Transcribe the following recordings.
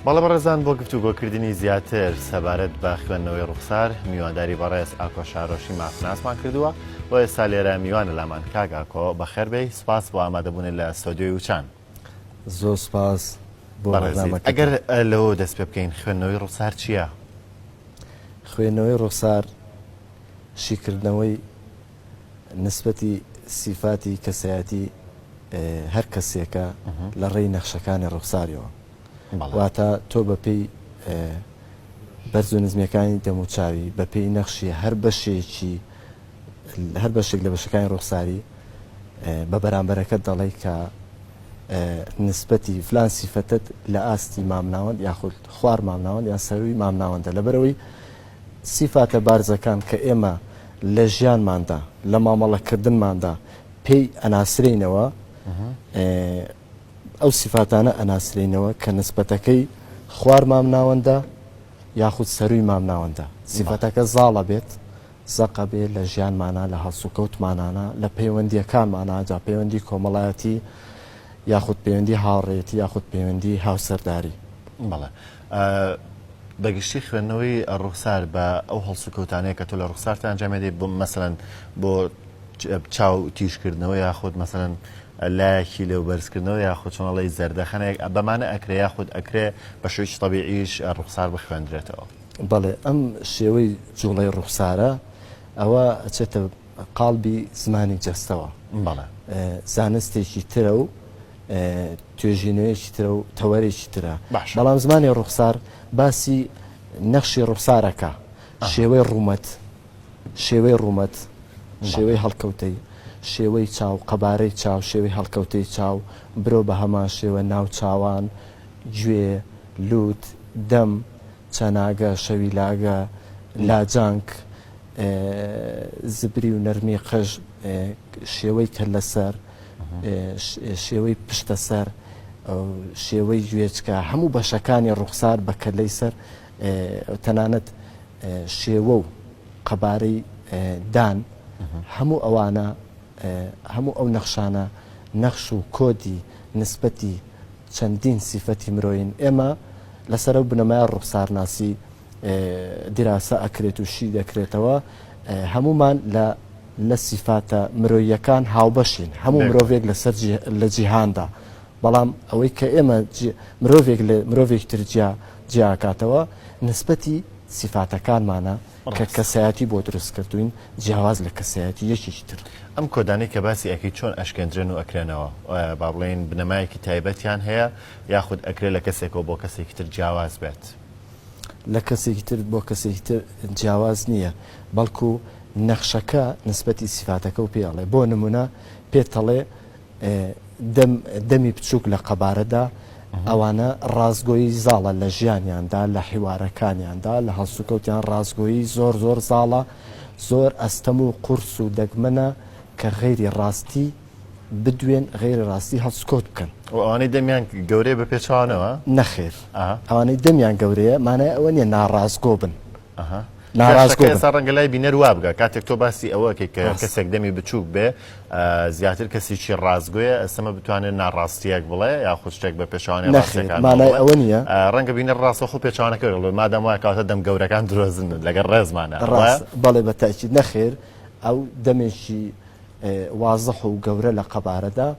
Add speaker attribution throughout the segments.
Speaker 1: بەڵام ڕێزان بۆ گفتوگۆکردنی زیاتر سەبارەت بە خوێندنەوەی ڕوخسار میوانداری بەڕێز ئاکۆ شارۆشی مافناسمان کردووە بۆ ئێستا لێرە میوانە لامان کاک ئاکۆ بەخێربێی سپاس بۆ ئامادەبوونێت لە ستۆدیۆی وچان.
Speaker 2: زۆر سپاس بۆ بەرنامەکە.
Speaker 1: ئەگەر لەوە دەست پێ بکەین خوێندنەوەی ڕوخسار چییە؟
Speaker 2: خوێندنەوەی ڕوخسار شیکردنەوەی نسبەتی سیفاتی کەسایەتی هەر کەسێکە لە ڕێی نەخشەکانی ڕوخساریەوە. واتە تۆ بەپێی بەرز و نزمیەکانی دەموچاوی بەپێی نەخشی هەر بەشێک لە بەشەکانی ڕوخساری بە بەرامبەرەکە دەڵێ کە نسبەتی فلان سیفەتت لە ئاستی مامناوەند یاخود خوار مامناوەند یان سەروی مامناوەندە لەبەرەوەی سیفاتە بارزەکان کە ئێمە لە ژیانماندا لە مامەڵەکردنماندا پێی ئەناسرینەوە ئەو سیفاتانە ئەناسرینەوە کە نسبەتەکەی خوار مامناوەندە یاخود سەروی مامناوەندە. سیفەتەکە زاڵە بێت زەقە بێت لە ژیانمانە لە هەڵسوکەوتمانانە لە پەیوەندیەکانمانە جا پەیوەندی کۆمەڵایەتی یاخود پەیوەندی هاوڕێتی یاخود پەیوەندی هاوسەرداری.
Speaker 1: بەڵێ بەگشتی خوێندنەوەی ڕوخسار بە ئەو هەڵسوکەوتانەیە کە تۆ لە ڕوخسارتان ئەنجامێتی مەسەڵەن بۆ چاو تیشکردنەوە یاخود مەسەڵەن لایەکی لێو بەرزکردنەوە یاخود چۆنەڵی زەردەخەنێک بەمانە ئەکرێ یاخود ئەکرێ بە شێوەیەکی تەبیعیش ڕوخسار بخوێندرێتەوە.
Speaker 2: بەڵێ ئەم شێوەی جوڵەی ڕوخسارە ئەوە ئەچێتە قاڵبی زمانی جەستەوە.
Speaker 1: بەڵێ
Speaker 2: زانستێکی ترە و توێژینەوەیەکی ترە و تەوەرێکی ترە. بەڵام زمانی ڕوخسار باسی نەخشی ڕوخسارەکە شێوەی ڕوومەت شێوەی هەڵکەوتەی شێوەی چاو قەبارەی چاو شێوەی هەڵکەوتەی چاو برۆ بە هەمان شێوە ناو چاوان گوێ لووت دەم چەناگە شەویلاگە لاجانک زبری و نەرمی قژ شێوەی کە لەسەر شێوەی پشتە سەر شێوەی گوێچکە هەموو بەشەکانی ڕوخسار بە کەلەی سەر تەنانەت شێوە و قەبارەی دان هەموو ئەوانە هەموو ئەو نەخشانە نەخش و کۆدی نسبەتی چەندین سیفەتی مرۆین. ئێمە لەسەر ئەو بنەمای ڕوخسارناسی دیراسە ئەکرێت و شی دەکرێتەوە هەمومان لە سیفاتە مرۆییەکان هاوبەشین هەموو مرۆڤێک لەسەر لە جیهاندا بەڵام ئەوەی کە ئێمە مرۆڤێک تر جیاکاتەوە نسبەتی سیفاتەکانمانە کە کەسایەتی بۆ دروست کردوین جیاواز لە کەسایەتی یەکێکی تر.
Speaker 1: ئەم کۆدانەی کە باسی ئەەکەی چۆن ئەشکێنرێن و ئەکرێنەوە با بڵێن بنەمایەکی تایبەتیان هەیە یاخود ئەکرێت لە کەسێکەوە بۆ کەسێکی تر جیاواز بێت؟
Speaker 2: لە کەسێکی تر بۆ کەسێکی تر جیاواز نییە بەڵکو نەخشەکە نسبەتی سیفاتەکە و پێڵێ بۆ نمونە پێتەڵێ دەمی بچووک لە قەبارەدا ئەوانە ڕازگۆیی زاڵە لە ژیانیاندا لە حیوارەکانیاندا لە هەڵسوکەوتیان ڕازگۆیی زۆر زاڵە زۆر ئەستەم و قورس و دەگمەنە کە غەیری ڕاستی بدوێن غەیری ڕاستی هەڵسوکەوت بکەن.
Speaker 1: ئەوانەی دەمیان گەورەیە بە پێچوانەوە
Speaker 2: نەخێر ئەوانەی دەمیان گەورەیە مانای ئەوە نیە ناڕازگۆ بن.
Speaker 1: ئێستا ڕەنگە لای بینەر وا بگە کاتێک تۆ باسی ئەوەکەی کە کەسێک دەمی بچووک بێ زیاتر کەسێکی ڕازگۆیە ئەسەمە بتوانێت ناڕاستیەک بڵێ یاخود شتێک بە پێچوانی ڕاستەکان
Speaker 2: مانای ئەوە نییە
Speaker 1: ڕەنگە بینە ڕاستە خۆ پێچوانەکە مادەم وایە کاتە دەم گەورەکان درۆزن لەگەڵ ڕێزمانە
Speaker 2: بەڵێ بە تاکید نەخێر ئەو دەمێکی وازەح و گەورە لە قەبارەدا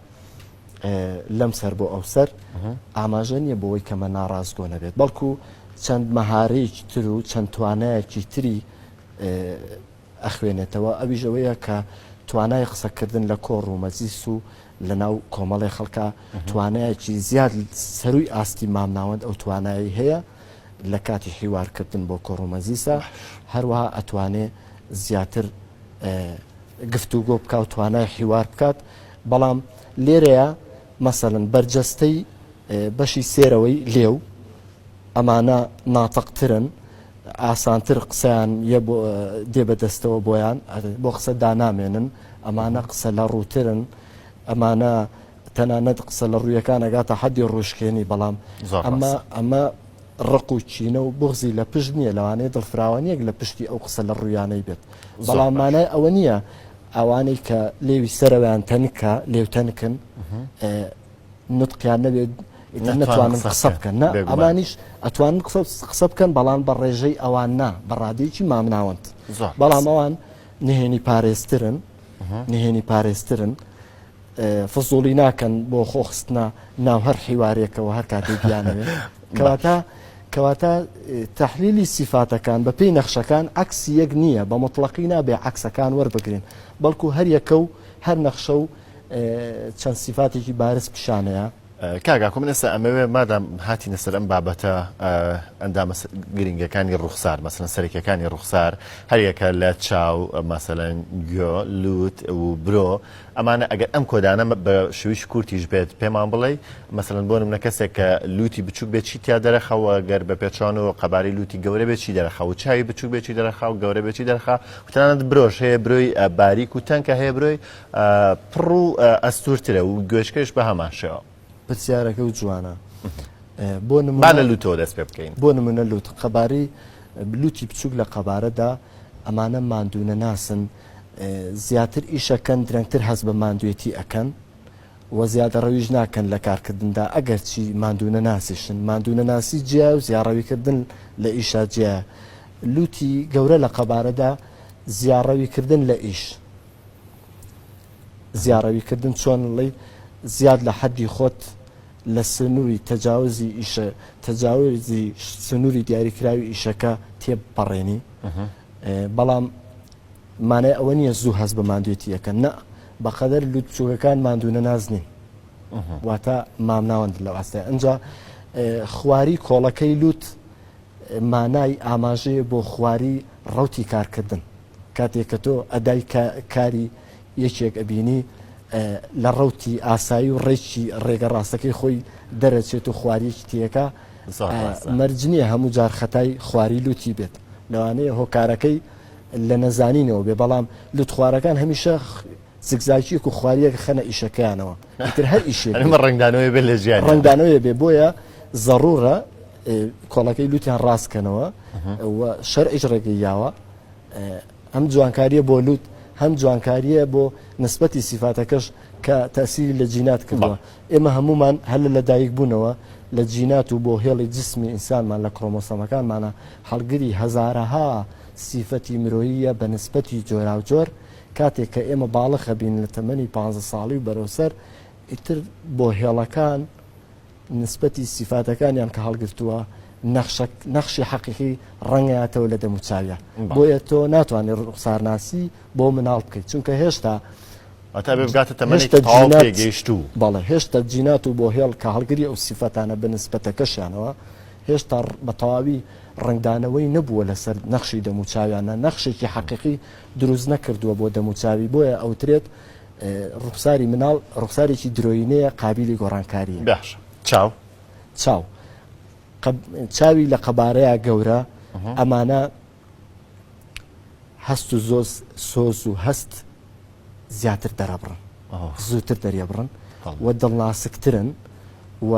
Speaker 2: لەم سەر بۆ ئەو سەر ئاماژە نیە بۆەوەی کەمە ناڕازگۆ نەبێت بەڵکو چەند مەهارەیەکی تر و چەند توانایەکی تری ئەخوێنێتەوە ئەویش ئەوەیە کە توانای قسەکردن لە کۆڕ و مەجلیس و لە ناو کۆمەڵی خەڵکە توانایەکی زیاد سەروی ئاستی مامناوەند ئەو توانایی هەیە لە کاتی حیوارکردن بۆ کۆڕ و مەجلیسە هەروەها ئەتوانێ زیاتر گفتوگۆ بکات و توانای حیوار بکات بەڵام لێرەیە مەسەڵەن بەرجەستەی بەشی سێرەوەی لێو ئەمانە ناتەقترن ئاسانتر قسەیان دێ بەدەستەوە بۆیان بۆ قسە دانامێنن ئەمانە قسە لە ڕووترن ئەمانە تەنانەت قسە لە ڕوویەکان ئەگاتە حەدی ڕۆژکێنی بەڵام ئەمە ڕق و چینە و بغزی لە پشت نییە لەوانەیە دڵفراوانیەک لە پشتی ئەو قسە لە ڕوویانەی بێت بەڵام مانای ئەوە نییە ئەوانەی کە لێوی سەرەوەیان تەنکە لێو تەنکن نوتقیان نەبێت نەتوانن قسە بکەن نە ئەمانیش ئەتوانن قسە بکەن بەڵام بە ڕێژەی ئەوان نا بەڕادێکی مامناوەند بەڵام ئەوان نهێنی پارێزترن فزوڵی ناکەن بۆ خۆخستنە ناو هەر حیوارێکەوە هەر کاتێک بیانەوێت کەواتە تەحلیلی سیفاتەکان بە پێی نەخشەکان عکسی یەک نییە بە مطلقی نابێ عکسەکان وەربگرین بەڵکو هەر یەکە و هەر نەخشە و چەند سیفاتێکی بارز پیشانەیە
Speaker 1: کاگاکۆ من ئێستا ئەمەوێ مادام هاتینە سەر ئەم بابەتە ئەندامە گرنگەکانی ڕوخسار مەسەلەن سەرەکیەکانی ڕوخسار هەریەکە لە چاو مەسەلەن گوێ لووت و برۆ ئەمانە ئەگەر ئەم کۆدانە بە شویش کورتیش بێت پێمان بڵێ مەسەلەن بۆ نمونە کەسێک کە لوتی بچووک بێت چی تیا دەرەخەوە گەر بە پێچوان و قەباری لوتی گەورە بێت چی دەرەخە و چاوی بچووک بێت چی دەرەخە و گەورە بێت چی دەرەخە و تەنانەت برۆش هەیە برۆی باریک و تەنکە هەیە برۆی پڕ و ئەستورترە و گوێشکەش بە هەمان شێوە
Speaker 2: پرسیارەکە و جوانە
Speaker 1: با لە لوتەوە دەست پێ بکەین
Speaker 2: بۆ نمونە لوت قەباری لوتی بچووک لە قەبارەدا ئەمانە ماندوونە ناسن زیاتر ئیشەکەن درەنگتر هەست بە ماندوێتی ئەەکەن و زیادە ڕەویش ناکەن لە کارکردندا ئەگەر چی ماندوونە ناسیشن ماندوونە ناسی جیا و زیاڕەویکردن لە ئیشا جیا لوتی گەورە لە قەبارەدا زیاڕەویکردن لە ئیش زیاڕەویکردن چۆن ڵێ زیاد لە حەدی خۆت لە سنووری تەجاوزی ئیشە تەجاوزی سنووری دیاریکراوی ئیشەکە تێبپەڕێنی بەڵام مانای ئەوە نییە زوو هەست بە ماندوێتی یەکەن نە بەقەدەر لوت بچووکەکان ماندوونە نازنین واتە مامناوەند لەو ئاستەیە ئەنجا خواری کۆڵەکەی لوت مانای ئاماژەیە بۆ خواری ڕەوتی کارکردن کاتێک کە تۆ ئەدای کاری یەکێک ئەبینی لە ڕەوتی ئاسایی و ڕێکی ڕێگە ڕاستەکەی خۆی دەرەچێت و خواریەکی تیەکە مەرجنیە هەموو جار خەتای خواری لوتی بێت لەوانەیە هۆکارەکەی لە نەزانینەوە بێ بەڵام لوت خوارەکان هەمیشە زگزاکیەک و خواریەکە خەنە ئیشەکەیانەوە تر هەر ئیشێک
Speaker 1: ڕنگدانەوەی بێ لە ژیان
Speaker 2: ڕنگدانەوەی بێ بۆیە زەڕورە کۆڵەکەی لوتیان ڕاستکەنەوە شەرعیش ڕێگەیاوە ئەم جوانکاریە بۆ لوت هەم جوانکاریە بۆ نسبەتی سیفاتەکەش کە تەسیری لە جینات کردووە ئێمە هەمومان هەل لە دایک بوونەوە لە جینات و بۆ هێڵی جسمی ئینسانمان لە کڕۆمۆسۆمەکانمانە هەڵگری هەزارەها سیفەتی مرۆییە بە نسبەتی جۆرا و جۆر کاتێک کە ئێمە باڵەخە بین لە تەمەنی 15 ساڵی و بەرەوسەر ئیتر بۆ هێڵەکان نسبەتی سیفاتەکانیان کە هەڵگرتووە نەخشی حەقیقی ڕەنگەیەتەوە لە دەموچاویە بۆیە تۆ ناتوانێت ڕوخسارناسی بۆ مناڵ بکەیت چونکە هێشتا بەڵێ هێشتا جینات و بۆ هێڵ کە هەڵگری ئەو سیفەتانە بە نسبەتەکەشیانەوە هێشتا بە تەواوی ڕنگدانەوەی نەبووە لەسەر نەخشی دەموچاویانە نەخشێکی حەقیقی دروست نەکردووە بۆ دەموچاوی بۆیە ئەوترێت ڕوخساری مناڵ ڕوخسارێکی درۆینەیە قابلی گۆڕانکاریە
Speaker 1: باش چاو
Speaker 2: چاوی لە قەبارەیە گەورە ئەمانە هەست و زۆز سۆز و هەست زیاتر دەرەبڕن زووتر دەریێبڕن و دڵناسکترن و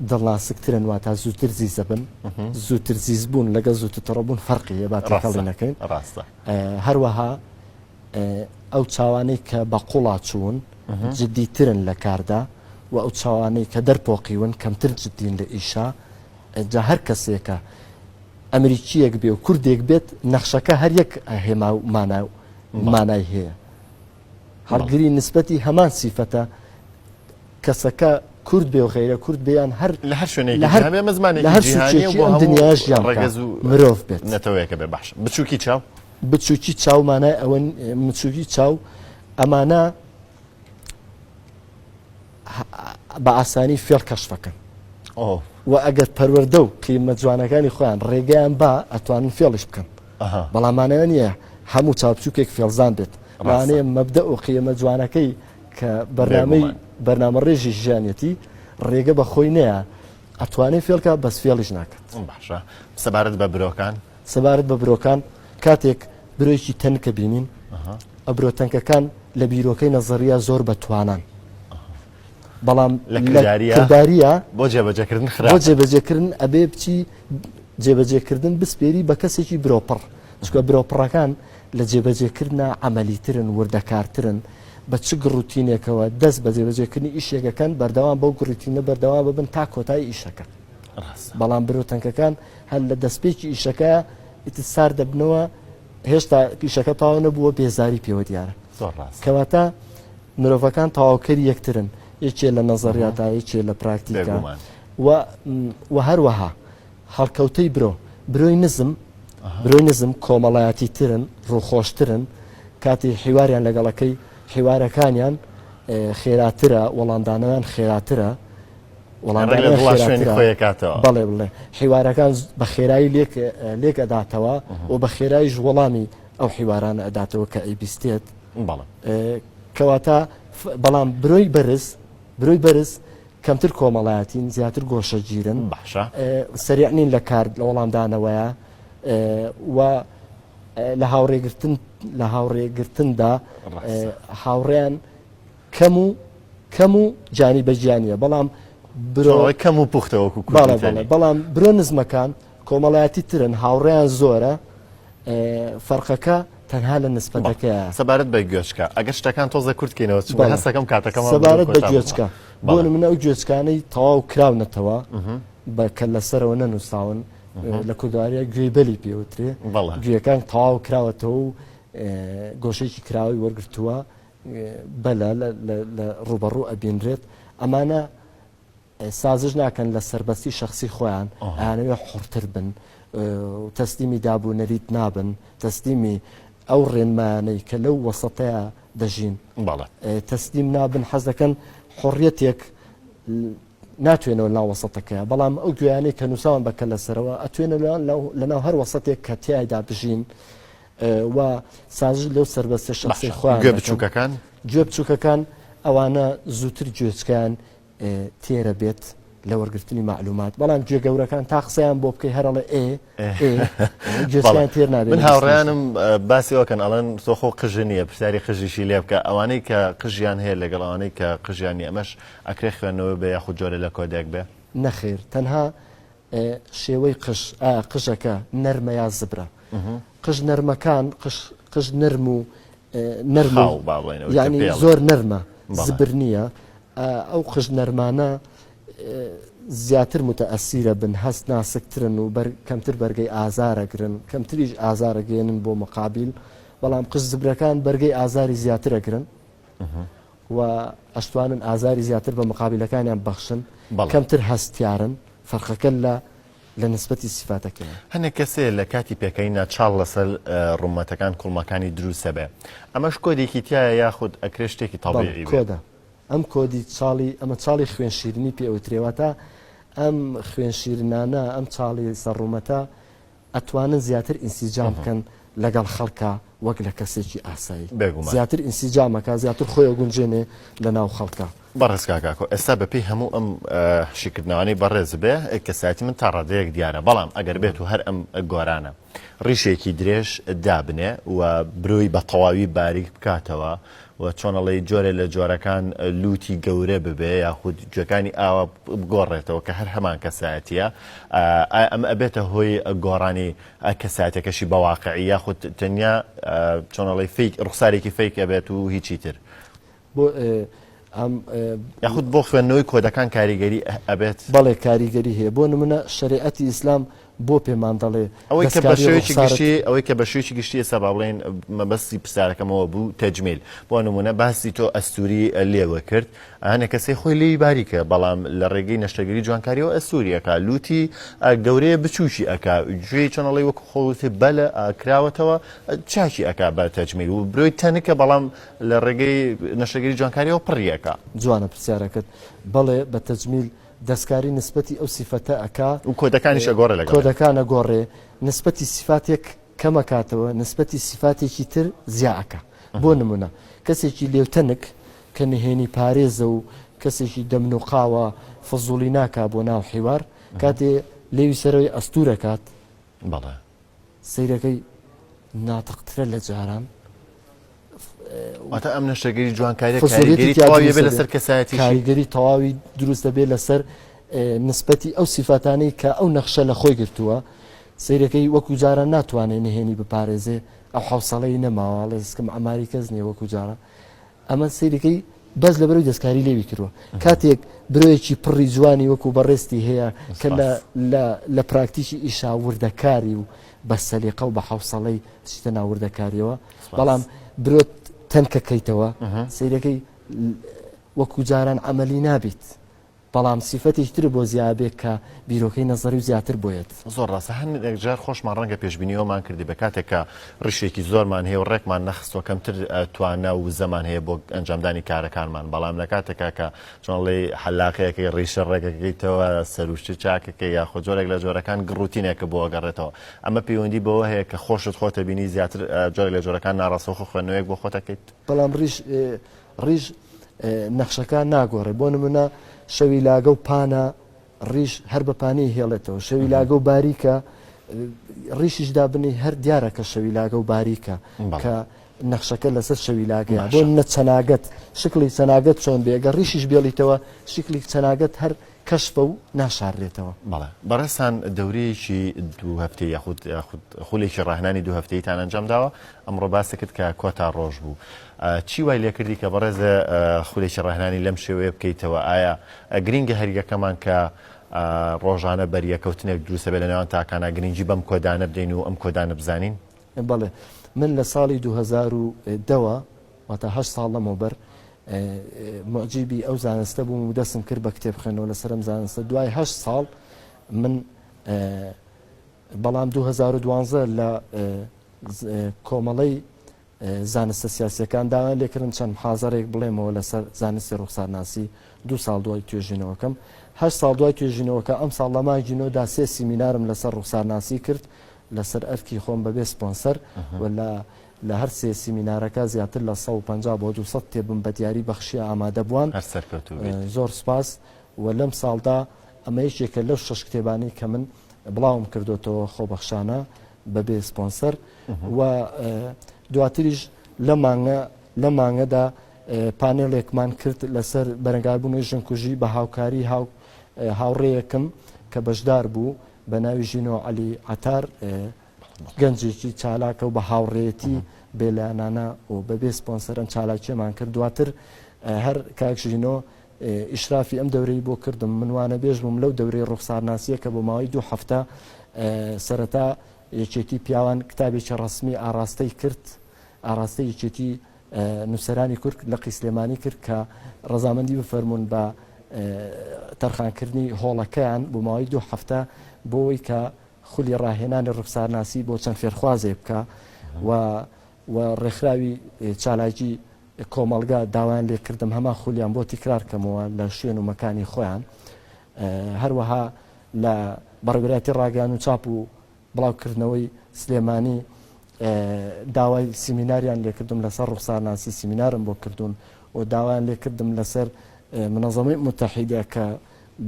Speaker 2: دڵناسکترن واتە زووتر زیزە بن زووتر زیز بوون لەگە زووتر تەڕەبوون فەرقیە با تێکەڵی نەکەین هەروەها ئەو چاوانەی کە بە قوڵا چوون جدیترن لە کاردا و ئەو چاوانەی کە دەرپۆقیون کەمتر جدین لە ئیشا جا هەر کەسێکە ئەمریکیەک بێ و کوردێک بێت نەخشەکە هەر یەک هێما و مانای هەیە هەڵگری نسبەتی هەمان سیفەتە کەسەکە کورد بێ و غەیرە کورد بێیان هەر
Speaker 1: لە هەر شوێنێکی
Speaker 2: دنیاژیان مرۆڤ بێت
Speaker 1: نەتەوەیەکە بێ باش بچووکی چاو
Speaker 2: بچووکی چاومانە ئەوە بچووکی چاو ئەمانە بە ئاسانی فێڵ کەشفەکەن و ئەگەر پەروەردە و قیمە جوانەکانی خۆیان ڕێگەیان با ئەتوانن فێڵش بکەن بەڵامانەوە نییە هەموو چاوچووکێک فێڵزان بێت وانەیە مەبدە و قیمە جوانەکەی کە بەرنامە ڕێژی ژیانەتی ڕێگە بە خۆی نەیە ئەتوانێت فێڵکە بەس فێڵش ناکات
Speaker 1: باشە سەبارەت بە برۆکان
Speaker 2: سەبارەت بە برۆکان کاتێک برۆیکی تەنکە بینین ئەبرۆ تەنکەکان لە بیرۆکەی نەزەریە زۆر بەتوانان بەڵام لە کرداریە
Speaker 1: بۆ جێبەجێکردن
Speaker 2: بۆ جێبەجێکردن ئەبێ بچی جێبەجێکردن بسپێری بە کەسێکی برۆپڕ چکە برۆپڕەکان لە جێبەجێکردنە عەمەلیترن وردەکارترن بە چ گڕوتینێکەوە دەست بە جێبەجێکردنی ئیشێکەکەن بەردەوام بەو گڕوتینە بەردەوام ببن تا کۆتایی ئیشەکە بەڵام برۆتەنکەکان هەر لە دەستپێکی ئیشەکە ئیتسار دەبنەوە هێشتا ئیشەکە تاوا نەبووە بێزاری پێوە دیارە کەواتە مرۆڤەکان تەواوکەری یەکترن یەکێ لە نەزەریاتە یەکێ لە پراکتیکا و هەروەها هەڵکەوتەی برۆی نزم کۆمەڵایەتی ترن ڕووخۆشترن کاتی حیواریان لەگەڵەکەی حیوارەکانیان خێراترە وەڵامدانەوەیان خێراترە بەڵێ بڵێ حیوارەکان بە خێرایی لێک ئەداتەوە و بە خێراییش وەڵامی ئەو حیوارانە ئەداتەوە کە ئەیبیستێت کەواتە بەڵام برۆی بەرز کەمتر کۆمەڵایەتین زیاتر گۆشەگیرن سەریعنین لە کار لە وەڵامدانەوەیە و لە هاوڕێگرتندا هاوڕێیان کەم و جانی بەجیانیە بەڵام
Speaker 1: کەم و پوختەوەکو
Speaker 2: بەڵام برۆ نزمەکان کۆمەڵایەتی ترن هاوڕێیان زۆرە فەرقەکە تەنها لە نسبەتەکەیە
Speaker 1: سەبارەت بە گوێچکە ئەگەر شتەکان تۆزە کورتکەینەوە هەستەکەم کاتەکەم
Speaker 2: سەبارەت بە گوێچکە بۆ منە ئەو گوێچکانەی تەواو کراونەتەوە بەکە لەسەرەوە نەنووساون لە کوردواریە گوێی بەلی پێوترێ گوێەکان تەواو کراوەتەوە و گۆشەیەکی کراوی وەرگرتووە بەلە لە ڕوبەڕوو ئەبینرێت ئەمانە سازش ناکەن لە سەربەستی شخصی خۆیان ئەیانەوێ حورتر بن تەسلیمی دابوونەریت نابن تەسلیمی ئەو ڕێنمانەی کە لەو وەسەتەیە دەژین تەسلیم نابن حەز دەکەن حڕیەتێک ناتوێنەوە ناو وەسەتەکەیە بەڵام ئەو گویانەی کە نووساوان بەکە لەسەرەوە ئەتوێنە لەناو هەر وەسەتێک کە تیایدا بژین و سازش لەو سەربەستە شخصی خۆیان گوێ بچووکەکان ئەوانە زووتر گوێچکیان تێرە بێت لە وەرگرتنی معلومات بەڵام گوێ گەورەکان تا قسەیان بۆ بکەی هەرڵێ گوێچکیان تێر نابێت
Speaker 1: من هاوڕێیانم باسیەوەکەن ئەڵەن تۆخۆ قژە نییە پرسیاری قژیشی لێ بکە ئەوانەی کە قژیان هەیە لەگەڵ ئەوانەی کە قژیانی ئەمەش ئەکرێ خوێنەوە بێ یاخود جۆرە لە کۆدێک بێ
Speaker 2: نەخێر تەنها شێوەی قژەکە نەرمە یا زبرە قژ نەرمەکان قژ نەرم و یعنی زۆر نەرمە زبر نییە ئەو قژ نەرمانە زیاتر متەئەسیرە بن هەست ناسکترن و کەمتر بەرگەی ئازارەگرن کەمتریش ئازارەگەێنن بۆ مقابل بەڵام قژ زبرەکان بەرگەی ئازاری زیاترەگرن و ئەشتوانن ئازاری زیاتر بە مقابلەکانیان بەخشن کەمتر هەستیارن فەرقەکە لە نسبەتی سیفاتەکەیە
Speaker 1: هەنێک کەسێ لە کاتی پێکەینە چاڵ لەسەر ڕوومەتەکان کوڵمەکانی دروستە بێ ئەمەش کۆدێکی تایە یاخود ئەکرێ شتێکی تەڵبیعی
Speaker 2: کۆدە ئەم کۆدی ئەمە چاڵی خوێن شیرنی پێوترێوەتە ئەم خوێن شیرنانە ئەم چاڵی سەرڕوومەتە ئەتوانن زیاتر ئینسیجام بکەن لەگەڵ خەڵکە وەک لە کەسێکی ئاسایی زیاتر ئینسیجامەکە زیاتر خۆی گونجێنێ لە ناو خەڵکە
Speaker 1: بەڕێز کاکۆ ئێستا بەپێی هەموو ئەم شیکردنەوەی بەڕێز بێ کەساتی من تا ڕادەیەک دیارە بەڵام ئەگەر بێت و هەر ئەم گۆرانە ڕیشێکی درێژ دابنێ و بروی بە تەواوی باریک بکاتەوە و چۆنەڵی جۆرە لە جۆرەکان لوتی گەورە ببێ یاخود جوەکانی ئاوە بگۆڕێتەوە کە هەر هەمان کەسایەتیە ئەم ئەبێتە هۆی گۆڕانی کەسایەتەکەشی بەواقعی یاخود تەنیا چۆنەڵی ڕوخسارێکی فەیک ئەبێت و هیچی تر یاخود بۆ خوێندنەوەی کۆدەکان کاریگەری ئەبێت
Speaker 2: بەڵێ کاریگەری هەیە بۆ نمونە شەریعەتی ئیسلام بۆ پێمان دەڵێ
Speaker 1: ئەوەی کە بە شێوکی گشتی ئێستا با بڵێن مەبەستی پرسیارەکەمەوە بوو تەجمیل بۆ نمونە باسی تۆ ئەستوری لێوە کرد هەنێ کەسەی خۆی لێی باریکە بەڵام لە ڕێگەی نەشتەگەری جوانکاریەوە ئەستوریەکە لوتی گەورەیە بچوشی ئەکا گوێی چۆنەڵی وەکو خۆتی بەلە کراوەتەوە چاکی ئەکا بە تەجمیل و برۆی تەنکە بەڵام لە ڕێگەی نەشتەگەری جوانکاریەوە پڕیەکە
Speaker 2: جوانە پرسیارەکەت بەڵێ بە تەجمیل دەستکاری نسبەتی ئەو سیفەتە ئەکا
Speaker 1: و کۆدەکانیشە گۆڕێ لەگەڵ
Speaker 2: کۆدەکانە گۆڕێ نسبەتی سیفاتێک کەمەکاتەوە نسبەتی سیفاتێکی تر زیاکە بۆ نمونە کەسێکی لێوتەنک کە نهێنی پارێزە و کەسێکی دەمن و قاوە فزوڵی ناکا بۆ ناو حیوار کاتێ لێوی سەرەوەی ئەستورەکات
Speaker 1: بەڵێ
Speaker 2: سەیرەکەی ناتەقترە لە جاران
Speaker 1: واتە ئەم نەشتەگەری جوانکاری کاریگەری تەواوی بێ لەسەر کەسایەتی
Speaker 2: کاریگەری تەواوی دروست دەبێت لەسەر نسبەتی ئەو سیفاتانەی کە ئەو نەخشە لە خۆی گرتووە سەیرەکەی وەکو جاران ناتوانێت نهێنی بپارێزێ ئەو حوسەڵەی نەماوەڵێ سکم ئەماری کەس نییە وەکو جارە ئەمە سیرەکەی بەس لە بەرەوەی دەستکاری لێوی کردووە کاتێک برۆیەکی پڕی جوانی وەکو بەڕێستی هەیە کە لە پراکتیکی ئیشا وردەکاری و بە سەلیقە و بە حوسەڵەی چیتە ناوردەکاریەوە بەڵام برۆت تەنکەکەیتەوە سیرەکەی وەکو جاران عملی نابێت بەڵام سیفەتێک تر بۆ زیابێت کە بیرۆکەی نەزەری و زیاتر بۆیێت
Speaker 1: زۆر ڕاستە هەندێک جار خۆشمان ڕەنگە پێشبینیەوەمان کردی بە کاتێکە ڕشێکی زۆرمان هەیە و ڕێکمان نەخستۆ کەمتر توانە و زەمان هەیە بۆ ئەنجامدانی کارەکانمان بەڵام لە کاتێکا کە چۆنڵی حەلاقەیەکەی ڕیشە ڕێگەکەیتەوە سەروشتی چاکەکەی یاخۆ جۆرێک لە جۆرەکان گڕوتینێکە بۆ ئەگەڕێتەوە ئەمە پەیوەندی بەوە هەیە کە خۆشت خۆتە بینی زیاتر جۆرێک لە جۆرەکان ناڕاستەوخۆ خوێندنەوەیەک بۆ خۆتەکەیت
Speaker 2: بەڵام ڕیژ نەخشەکان ناگۆڕێ بۆ نمونە شەوی لاگە و پانە ڕیش هەر بە پانەی هێڵێتەوە شەوی لاگە و باریکە ڕیشیشدا بنی هەر دیارە کە شەوی لاگە و باریکە کە نەخشەکە لەسەر شەوی لاگەیە بۆ نە چەناگەت شکلی چەناگەت چۆن بێگە ڕیشیش بێڵیتەوە شکلی چەناگەت هەر کەشفە و ناشارێتەوە
Speaker 1: بەڵێ بەڕێستان دەورەیەکی دوو هەفتەی یاخود خولێکی ڕاهنانی دوو هەفتەیتان ئەنجام داوە ئەمڕۆ باسەکرد کە کۆتا ڕۆژ بوو چی وای لێ کردی کە بەڕێزە خولێکی ڕاهنانی لەم شێوەیە بکەیتەوە ئایا گرینگە هەریەکەمان کە ڕۆژانە بەریەکەوتنێک دروستە بێت لە نێوان تاکانە گرنگی بەم کۆدانە بدەین و ئەم کۆدانە بزانین
Speaker 2: بەڵێ من لە ساڵی 2010 واتە 8 ساڵ لەمەوبەر معجیبی ئەو زانستە بووم و دەستم کرد بە کتێب خوێنەوە لەسەرم زانستە دوای 8 ساڵ من بەڵام 2012 لە کۆمەڵەی زانستە سیاسیەکان داوای لێکردن چەند حازارێک بڵێمەوە لەسەر زانستی ڕوخسارناسی 2 ساڵ دوای توێژینەوەکەم 8 ساڵ دوای توێژینەوەکە ئەم ساڵ لە مای ژینۆدا 3 سیمینارم لەسەر ڕوخسارناسی کرد لەسەر ئەرکی خۆم بەبێ سپۆنسەر لە هەر سێ سیمینارەکە زیاتر لە 150 بۆ 200 تێبم بە دیاری بەخشی ئامادە بووان زۆر سپاس و لەم ساڵدا ئەمە یەکێکە لەو 6 کتێبانی کە من بڵاوم کردوتەوە خۆبەخشانە بەبێ سپۆنسەر و دواتریش لە مانگەدا پانێڵێکمان کرد لەسەر بەرەنگاربوونی ژنکوژی بە هاوکاری هاوڕێیەکم کە بەشدار بوو بە ناوی ژینۆ عەلی عەتار گەنجێکی چالاکە و بە هاوڕێیەتی بێلایەنانە و بەبێ سپۆنسەرەن چالاکیێمان کرد دواتر هەر کاکژینۆ ئیشرافی ئەم دەورەی بۆ کردم منوانە بێژ بووم لەو دەورەی ڕوخسارناسیە کە بۆ ماوەی 2 هەفتە سەرەتا یەکێتی پیاوان کتابێکی ڕسمی ئاراستەی کرد ئاراستەی یەکێتی نووسەرانی کورد لە قیسلێمانی کرد کە ڕەزامەندی بفەرمونون بە تەرخانکردنی هۆڵەکەیان بۆ ماوەی 2 هەفتە بۆی کە خولی ڕاهێنانی ڕوخسارناسی بۆ چەند فێرخوازێ بکە و ڕێکخراوی چالاکی کۆمەلگا داوایان لێ کردم هەما خولیان بۆ تیکرارکەمەوە لە شوێن و مەکانی خۆیان هەروەها لە بەڕێوەبەتی ڕاگەیان و چاپ و بڵاوکردنەوەی سلێمانی داوای سیمیناریان لێ کردم لەسەر ڕوخسارناسی سیمینارم بۆ کردوون و داوایان لێ کردم لەسەر منەظەمەی متحیدە کە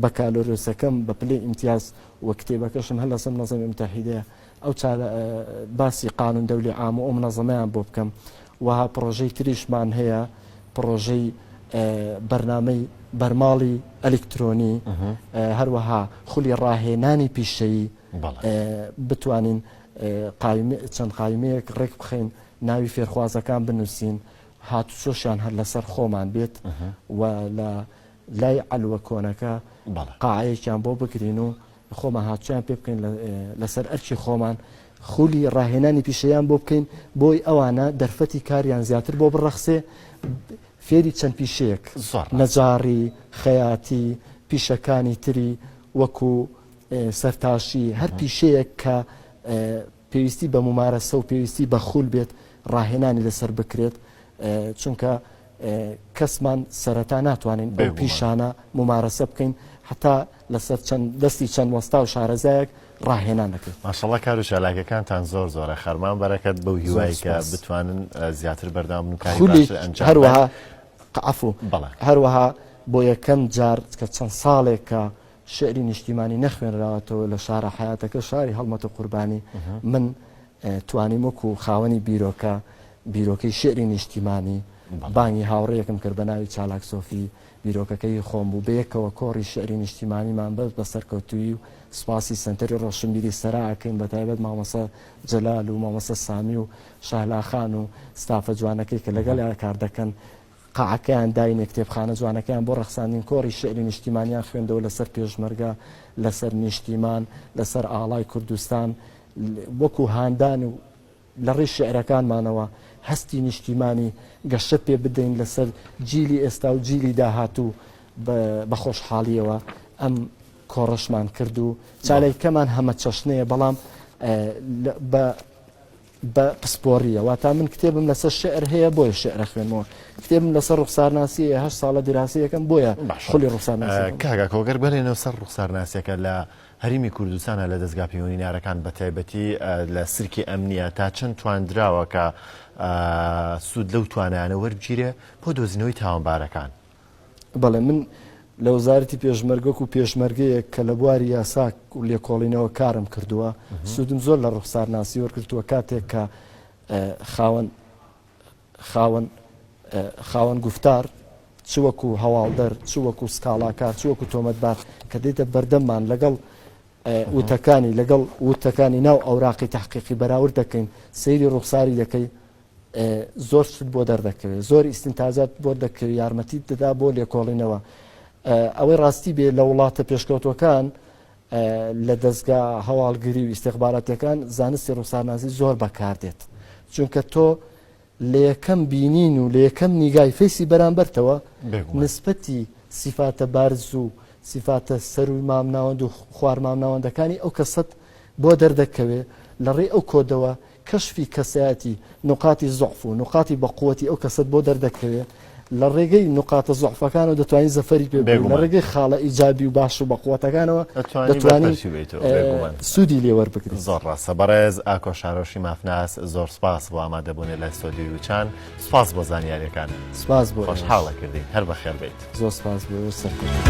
Speaker 2: بەکالۆرۆسەکەم بە پلەی ئیمتیاز و کتێبەکەشم هەر لەسەر منەظەمەی متحیدەیە ئەو باسی قانون دەولی عام و ئەو منەظەمەیان بۆ بکەم وها پرۆژەی تریشمان هەیە پرۆژەی بەرنامەی بەرماڵی ئەلکترۆنی هەروەها خولی ڕاهێنانی پیشەیی بتوانین چەند قایمەیەک ڕێک بخەین ناوی فێرخوازەکان بنووسین هاتوچۆشیان هەر لەسەر خۆمان بێت و لە لای ئەلوە کۆنەکە قاعەیەکیان بۆ بگرین و خۆمان هاتوچیان پێ بکەین لەسەر ئەرکی خۆمان خولی ڕاهێنانی پیشەیان بۆ بکەین بۆی ئەوانە دەرفەتی کاریان زیاتر بۆ بڕەخسێ فێری چەند پیشەیەک نەجاری خەیاتی پیشەکانی تری وەکو سەرتاشی هەر پیشەیەک کە پێویستی بە ممارەسە و پێویستی بە خول بێت ڕاهێنانی لەسەر بکرێت چونکە کەسمان سەرەتا ناتوانین بە پیشانە ممارەسە بکەین حتا لەسەر دەستی چەند وەستا و شارەزایەک ڕاهێنان دەکرێت
Speaker 1: ماشەڵڵا کار و چالاکیەکانتان زۆر زۆرە خەرمان بەرەکەت بەو هیوایی کە بتوانن زیاتر بەردەوام و کاری
Speaker 2: هەروەها عەفو هەروەها بۆ یەکەم جار کە چەند ساڵێک کە شعری نیشتیمانی نەخوێنراوەتەوە لە شارە حیاتەکە شاری هەڵمەت و قوربانی من توانیم وەکو خاوەنی بیرۆکەی شعری نیشتیمانی بانگی هاوڕێیەکم کرد بە ناوی چالاک سۆفی بیرۆکەکەی خۆم بوو بەیەکەوە کۆڕی شعری نیشتیمانیمان بەس بە سەرکەوتووی و سوپاسی سنتەری ڕۆشنبیری سەراکەین بە تایبەت مامۆستا جەلال و مامۆستا سامی و شاهلاخان و ستافە جوانەکەی کە لەگەڵ کار دەکەن قاعەکەیان داینێ کتێبخانە جوانەکەیان بۆ ڕەخساندین کۆڕی شعری نیشتیمانیان خوێندەوە لەسەر پێشمەرگە لەسەر نیشتیمان لەسەر ئاڵای کوردستان وەکو هاندان و لە ڕێی شعرەکانمانەوە هەستی نیشتیمانی گەشە پێ بدەین لەسەر جیلی ئێستا و جیلی داهاتوو بە خۆشحاڵیەوە ئەم کۆڕەشمان کرد و چالێکەمان هەمە چەشنەیە بەڵام بە پسپۆڕیەوە تا من کتێبم لەسەر شعر هەیە بۆیە شعرە خوێنەوە کتێبم لەسەر ڕوخسارناسی 8 ساڵە دیراسیەکەم بۆیە خولی ڕوخسارناسی
Speaker 1: کاگا کۆگەر بەرێنەوە سەر ڕوخسارناسیەکە لە هەرمی کوردستانە لە دەستگا پەیوەندیدارەکان بە تایبەتی لە سرکی ئەمنیە تا چەند توانراوە کە سوود لەو توانایانە وەربگیرێ بۆ دۆزینەوەی تاوانبارەکان.
Speaker 2: بەڵێ من لە وزارەتی پێشمەرگەک و پێشمەرگەیەک کە لە بواری یاساک و لێکۆڵینەوە کارم کردووە سوودم زۆر لە ڕوخسارناسی وەرگرتووە کاتێک کە خاوەن گفتار چوەکو هەواڵدەر چوەکو سکاڵاکار چوەکو تۆمەتبار کە دێتە بەردەممان لەگەڵ وتەکانی لەگەڵ وتەکانی ناو ئەوراقی تحقیقی بەراورد دەکەین سەیری ڕوخساری دەکەی زۆر شت بۆ دەردەکەوێت زۆر ئیستینتاجات بۆ دەکەوێت یارمەتی دەدا بۆ لێکۆڵینەوە ئەوەی ڕاستی بێ لە وڵاتە پێشکەوتەکان لە دەستگا هەواڵگیری و ئیستیخباراتیەکان زانستی ڕوخسارناسی زۆر بەکاردێت چونکە تۆ لە یەکەم بینین و لە یەکەم نیگای فێسی بەرامبەرتەوە نسبەتی سیفاتە بارز و سیفاتە سەروی مامناوەند و خوار مامناوەندەکانی ئەو کەسەت بۆ دەردەکەوێت لە ڕێ ئەو کۆدەوە کەشفی کەسایەتی نقاتی زۆعف و نقاتی بەقوەتی ئەو کەسەت بۆ دەردەکەوێت لە ڕێگەی نقاتە زۆعفەکان و دەتوانین زەفەری پێ لە ڕێگەی خاڵە ئیجابی و باش و بەقوەتەکانەوە دەتوانین سوودی لێوەربگرین.
Speaker 1: زۆر ڕاستە بەڕێز ئاکۆ شارۆشی مافناس زۆر سپاس بۆ ئامادەبوونێ لە ئەستۆدیۆی وچان سپاس بۆ زانیاریەکان
Speaker 2: سپاس بۆ
Speaker 1: خۆشحاڵە کردین هەر بەخێر بیت
Speaker 2: زۆر سپاس بۆ سەر